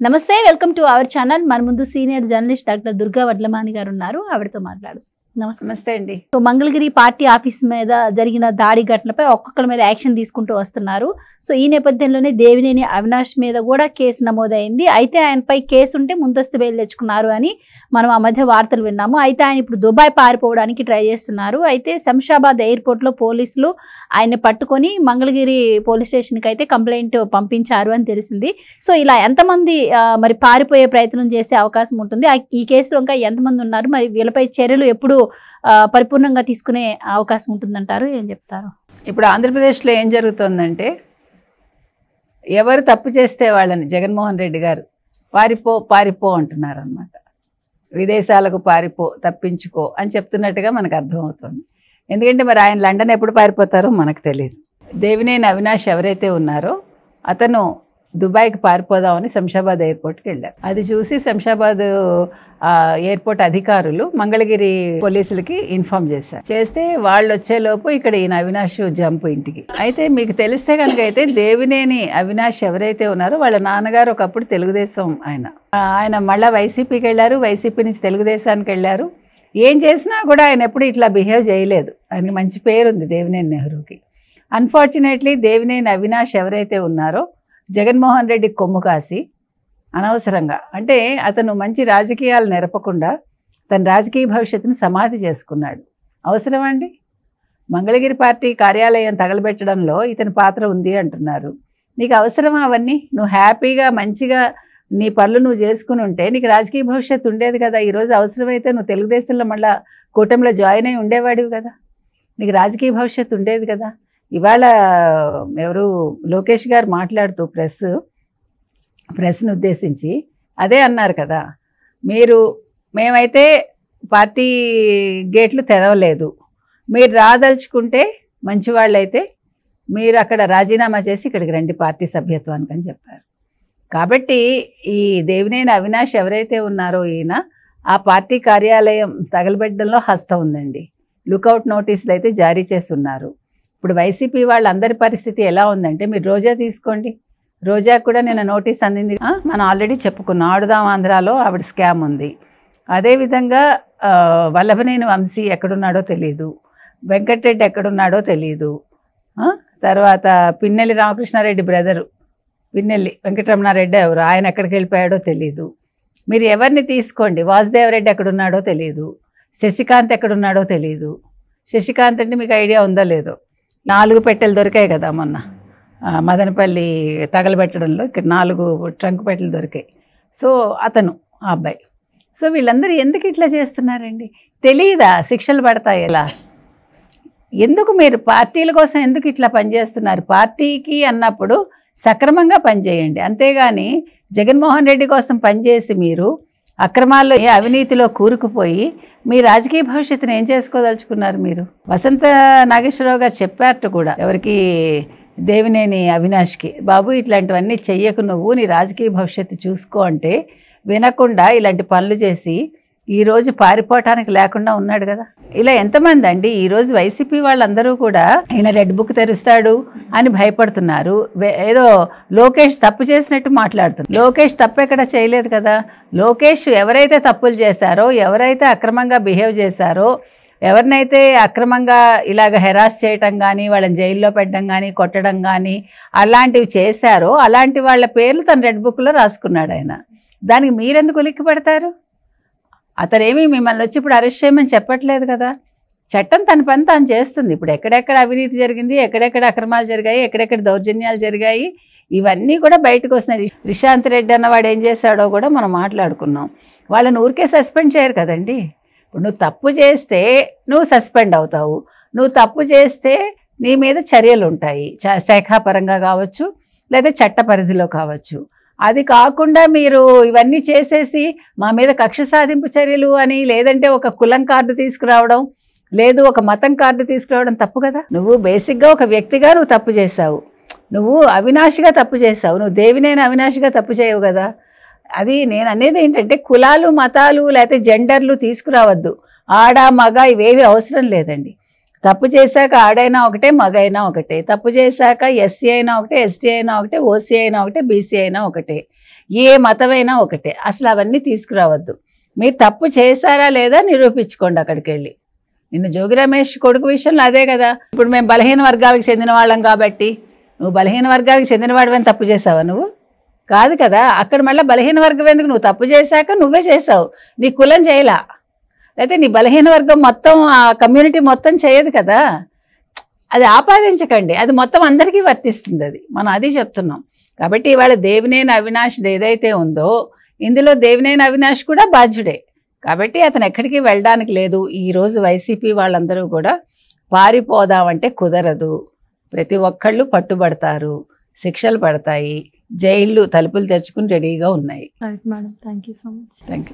నమస్తే, welcome to our channel. మన ముందు senior journalist doctor Durga Vadlamani గారు ఉన్నారు. ఆవిడతో మాట్లాడు. నమస్తే అండి. సో మంగళగిరి పార్టీ ఆఫీస్ మీద జరిగిన దాడి ఘటనపై ఒక్కొక్కరి మీద యాక్షన్ తీసుకుంటూ వస్తున్నారు. సో ఈ నేపథ్యంలోనే దేవినేని అవినాష్ మీద కూడా కేసు నమోదైంది. అయితే ఆయనపై కేసు ఉంటే ముందస్తు బెయిల్ తెచ్చుకున్నారు అని మనం ఆ మధ్య వార్తలు విన్నాము. అయితే ఆయన ఇప్పుడు దుబాయ్ పారిపోవడానికి ట్రై చేస్తున్నారు. అయితే శంషాబాద్ ఎయిర్పోర్ట్లో పోలీసులు ఆయన్ని పట్టుకొని మంగళగిరి పోలీస్ స్టేషన్కి అయితే కంప్లైంట్ పంపించారు అని తెలిసింది. సో ఇలా ఎంతమంది మరి పారిపోయే ప్రయత్నం చేసే అవకాశం ఉంటుంది? ఈ కేసులో ఇంకా ఎంతమంది ఉన్నారు? మరి వీళ్ళపై చర్యలు ఎప్పుడు పరిపూర్ణంగా తీసుకునే అవకాశం ఉంటుందంటారు? ఏం చెప్తారు? ఇప్పుడు ఆంధ్రప్రదేశ్లో ఏం జరుగుతుందంటే, ఎవరు తప్పు చేస్తే వాళ్ళని జగన్మోహన్ రెడ్డి గారు పారిపో అంటున్నారు అన్నమాట. విదేశాలకు పారిపో, తప్పించుకో అని చెప్తున్నట్టుగా మనకు అర్థమవుతుంది. ఎందుకంటే మరి ఆయన లండన్ ఎప్పుడు పారిపోతారో మనకు తెలియదు. దేవినేని అవినాష్ ఎవరైతే ఉన్నారో అతను దుబాయ్కి పారిపోదామని శంషాబాద్ ఎయిర్పోర్ట్కి వెళ్ళారు. అది చూసి శంషాబాద్ ఎయిర్పోర్ట్ అధికారులు మంగళగిరి పోలీసులకి ఇన్ఫార్మ్ చేస్తే వాళ్ళు వచ్చేలోపు ఇక్కడ ఈయన అవినాష్ జంప్ ఇంటికి. అయితే మీకు తెలిస్తే కనుక అయితే దేవినేని అవినాష్ ఎవరైతే ఉన్నారో వాళ్ళ నాన్నగారు ఒకప్పుడు తెలుగుదేశం ఆయన మళ్ళీ వైసీపీకి వెళ్ళారు. వైసీపీ నుంచి తెలుగుదేశానికి వెళ్ళారు. ఏం చేసినా కూడా ఆయన ఎప్పుడు ఇట్లా బిహేవ్ చేయలేదు. ఆయనకి మంచి పేరుంది దేవినేని నెహ్రూకి. అన్ఫార్చునేట్లీ దేవినేని అవినాష్ ఎవరైతే ఉన్నారో జగన్మోహన్ రెడ్డి కొమ్ము కాసి అనవసరంగా, అంటే అతను మంచి రాజకీయాలు నెరపకుండా తన రాజకీయ భవిష్యత్తును సమాధి చేసుకున్నాడు. అవసరం అండి? మంగళగిరి పార్టీ కార్యాలయం తగలబెట్టడంలో ఇతని పాత్ర ఉంది అంటున్నారు. నీకు అవసరమా అవన్నీ? నువ్వు హ్యాపీగా మంచిగా నీ పనులు నువ్వు చేసుకుని ఉంటే నీకు రాజకీయ భవిష్యత్తు ఉండేది కదా. ఈరోజు అవసరమైతే నువ్వు తెలుగుదేశంలో మళ్ళీ కూటమిలో జాయిన్ అయి ఉండేవాడివి కదా. నీకు రాజకీయ భవిష్యత్తు ఉండేది కదా. ఇవాళ ఎవరు లోకేష్ గారు మాట్లాడుతూ ప్రెస్ను ఉద్దేశించి అదే అన్నారు కదా, మేమైతే పార్టీ గేట్లు తెరవలేదు, మీరు రాదలుచుకుంటే మంచివాళ్ళైతే మీరు అక్కడ రాజీనామా చేసి ఇక్కడికి రండి పార్టీ సభ్యత్వానికి అని చెప్పారు. కాబట్టి ఈ దేవినేని అవినాష్ ఎవరైతే ఉన్నారో ఈయన ఆ పార్టీ కార్యాలయం తగలబెట్టడంలో హస్తం ఉందండి. లుకౌట్ నోటీసులు అయితే జారీ చేసి ఉన్నారు. ఇప్పుడు వైసీపీ వాళ్ళందరి పరిస్థితి ఎలా ఉందంటే, మీరు రోజా తీసుకోండి, రోజా కూడా నిన్న నోటీస్ అందింది. మనం ఆల్రెడీ చెప్పుకున్నాం, ఆడుదాం ఆంధ్రాలో ఆవిడ స్కామ్ ఉంది. అదేవిధంగా వల్లభనేని వంశీ ఎక్కడున్నాడో తెలియదు, వెంకటరెడ్డి ఎక్కడున్నాడో తెలియదు, తర్వాత పిన్నెల్లి రామకృష్ణారెడ్డి బ్రదరు పిన్నెల్లి వెంకటరమణారెడ్డి ఎవరు, ఆయన ఎక్కడికి వెళ్ళిపోయాడో తెలియదు. మీరు ఎవరిని తీసుకోండి, వాసుదేవరెడ్డి ఎక్కడున్నాడో తెలియదు, శశికాంత్ ఎక్కడున్నాడో తెలియదు. శశికాంత్ అంటే మీకు ఐడియా ఉందో లేదో, 4 పెట్టెలు దొరికాయి కదా మొన్న మదనపల్లి తగలబెట్టడంలో, ఇక్కడ 4 ట్రంక్ పెట్టెలు దొరికాయి. సో అతను ఆ అబ్బాయి. సో వీళ్ళందరూ ఎందుకు ఇట్లా చేస్తున్నారండి? తెలియదా శిక్షలు పడతాయి ఎలా? ఎందుకు మీరు పార్టీల కోసం ఎందుకు ఇట్లా పనిచేస్తున్నారు? పార్టీకి అన్నప్పుడు సక్రమంగా పనిచేయండి. అంతేగాని జగన్మోహన్ రెడ్డి కోసం పనిచేసి మీరు అక్రమాల్లో అవినీతిలో కూరుకుపోయి మీ రాజకీయ భవిష్యత్తును ఏం చేసుకోదలుచుకున్నారు? మీరు వసంత నాగేశ్వరరావు గారు చెప్పారట కూడా ఎవరికి, దేవినేని అవినాష్కి, బాబు ఇట్లాంటివన్నీ చెయ్యకు, నువ్వు నీ రాజకీయ భవిష్యత్తు చూసుకో అంటే వినకుండా ఇలాంటి పనులు చేసి ఈరోజు పారిపోవటానికి లేకుండా ఉన్నాడు కదా. ఇలా ఎంతమంది అండి ఈరోజు వైసీపీ వాళ్ళందరూ కూడా ఈయన రెడ్ బుక్ తెరుస్తాడు అని భయపడుతున్నారు. ఏదో లోకేష్ తప్పు చేసినట్టు మాట్లాడుతున్నారు. లోకేష్ తప్పు ఎక్కడ చేయలేదు కదా. లోకేష్ ఎవరైతే తప్పులు చేశారో, ఎవరైతే అక్రమంగా బిహేవ్ చేశారో, ఎవరినైతే అక్రమంగా ఇలాగ హెరాస్ చేయటం కానీ, వాళ్ళని జైల్లో పెట్టడం కానీ, కొట్టడం కానీ అలాంటివి చేశారో అలాంటి వాళ్ళ పేర్లు తన రెడ్ బుక్లో రాసుకున్నాడు ఆయన. దానికి మీరెందుకు ఉలిక్కి పడతారు? అతనేమి మిమ్మల్ని వచ్చి ఇప్పుడు అరెస్ట్ చేయమని చెప్పట్లేదు కదా. చట్టం తన పని తాను చేస్తుంది. ఇప్పుడు ఎక్కడెక్కడ అవినీతి జరిగింది, ఎక్కడెక్కడ అక్రమాలు జరిగాయి, ఎక్కడెక్కడ దౌర్జన్యాలు జరిగాయి, ఇవన్నీ కూడా బయటకు వస్తున్నాయి. రిషాంత్ రెడ్డి అన్నవాడు ఏం చేశాడో కూడా మనం మాట్లాడుకున్నాం. వాళ్ళని ఊరికే సస్పెండ్ చేయరు కదండి. ఇప్పుడు నువ్వు తప్పు చేస్తే నువ్వు సస్పెండ్ అవుతావు, నువ్వు తప్పు చేస్తే నీ మీద చర్యలు ఉంటాయి, శాఖాపరంగా కావచ్చు లేదా చట్ట పరిధిలో కావచ్చు. అది కాకుండా మీరు ఇవన్నీ చేసేసి మా మీద కక్ష సాధింపు చర్యలు అని, లేదంటే ఒక కులం కార్డు తీసుకురావడం, లేదు ఒక మతం కార్డు తీసుకురావడం తప్పు కదా. నువ్వు బేసిక్గా ఒక వ్యక్తిగా నువ్వు తప్పు చేశావు, నువ్వు అవినాష్గా తప్పు చేశావు, నువ్వు దేవినేని అవినాష్గా తప్పు చేయవు కదా. అది నేను అనేది ఏంటంటే, కులాలు మతాలు లేకపోతే జెండర్లు తీసుకురావద్దు. ఆడ మగ ఇవేవి అవసరం లేదండి. తప్పు చేశాక ఆడైనా ఒకటే, మగైనా ఒకటే. తప్పు చేశాక ఎస్సీ అయినా ఒకటే, ఎస్టీ అయినా ఒకటే, ఓసీ అయినా ఒకటే, బీసీ అయినా ఒకటే. ఏ మతమైనా ఒకటే. అసలు అవన్నీ తీసుకురావద్దు. మీరు తప్పు చేశారా లేదా నిరూపించుకోండి అక్కడికి వెళ్ళి. నిన్న జోగి రమేష్ కొడుకు విషయంలో అదే కదా. ఇప్పుడు మేము బలహీన వర్గాలకు చెందిన వాళ్ళం కాబట్టి, నువ్వు బలహీన వర్గాలకు చెందినవాడివని తప్పు చేసావా? నువ్వు కాదు కదా. అక్కడ మళ్ళీ బలహీన వర్గం ఎందుకు? నువ్వు తప్పు చేశాక నువ్వే చేసావు, నీ కులం చేయలా. అయితే నీ బలహీన వర్గం మొత్తం ఆ కమ్యూనిటీ మొత్తం చేయదు కదా. అది ఆపాదించకండి, అది మొత్తం అందరికీ వర్తిస్తుంది. అది మనం అది చెప్తున్నాం. కాబట్టి ఇవాళ దేవినేని అవినాష్ ఏదైతే ఉందో ఇందులో దేవినేని అవినాష్ కూడా బాధ్యుడే. కాబట్టి అతను ఎక్కడికి వెళ్ళడానికి లేదు. ఈరోజు వైసీపీ వాళ్ళందరూ కూడా పారిపోదామంటే కుదరదు. ప్రతి ఒక్కళ్ళు పట్టుబడతారు, శిక్షలు పడతాయి, జైళ్ళు తలుపులు తెరుచుకుని రెడీగా ఉన్నాయి. Right madam, thank you so much. Thank you.